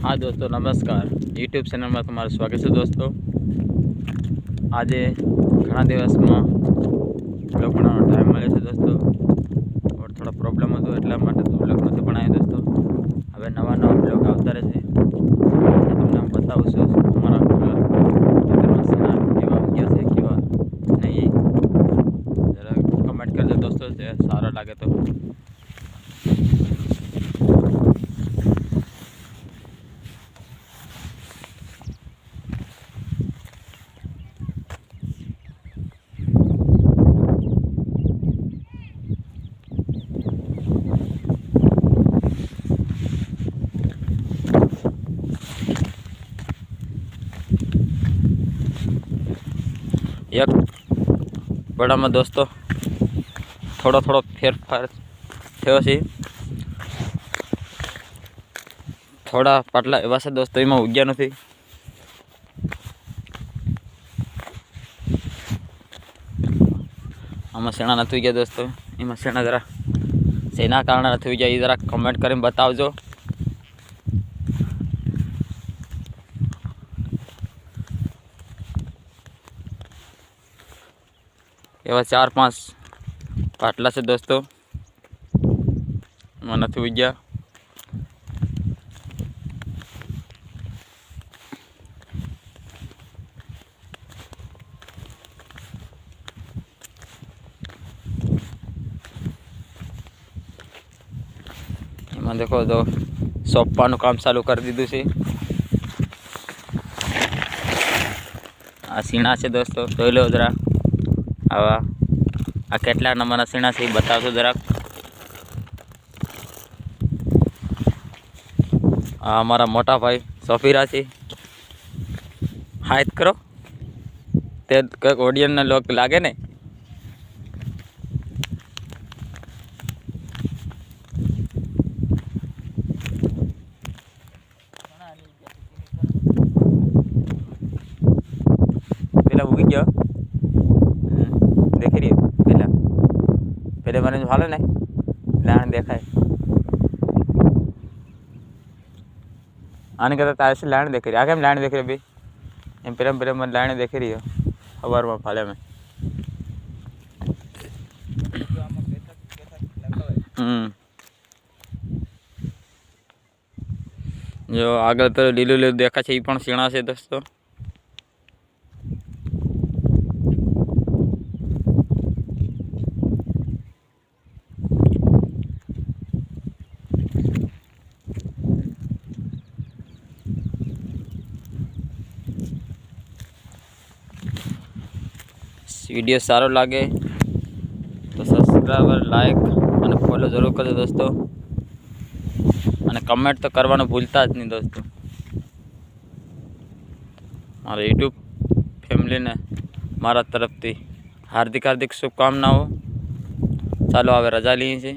हाँ दोस्तों नमस्कार, यूट्यूब चैनल में तुम्हाરું स्वागत है। दोस्तों आज घना दिवस में ब्लॉग बनाने टाइम मिले थे दोस्तों, और थोड़ा प्रॉब्लम हो एट तो ब्लॉग नहीं बनाए दोस्तों। हमें नवा नवा ब्लॉग आता रहे तमने बताऊँ छूँ अमरा खेतर सीना केवा उग्या से केवा नहीं, जरा कमेंट कर दो दोस्तों, सारा लगे तो। एक बड़ा में दोस्तों थोड़ा थोड़ा फेरफार थयो छे, थोड़ा पाटला एवा छे दोस्तों, एमां उग्या नथी। आमां सेणा नथी उग्या दोस्तों, एमां सेणा जरा सेना कारण नथी उग्या ए जरा कमेंट करीने बतावजो। एवा 4-5 पाटला से दोस्तों, एमां नथी उग्या। एमां देखो तो सोपानु काम चालू कर दीधुं छे। आ सीणा छे दोस्तों, जोई लो जरा। आवा आ केटला नंबरना सीणा छे बतावजो जरा। आ हमारा मोटा भाई सफीरा छे, हाथ करो ते ऑडियंस ने लोग लागे ने। पेला उगी गयो देखी रही पेला पेले मैंने भालो ने लाण देखाय आने करता तारे से लाण देख रही आगे में लाण देख रही अभी एम पेले मैं लाण देख रही हो खबर में फाले में। जो आगे पे लीलू लीलू देखा छे, पण सीणा छे दोस्तों। वीडियो सारो लगे तो सब्सक्राइबर लाइक और फॉलो जरूर करजो दोस्तों, और कमेंट तो करवानो भूलता ज नहीं दोस्तों। मारा यूट्यूब फैमिली ने मारा तरफ थी हार्दिक हार्दिक शुभकामनाओं। चालो हवे रजा लीए छे।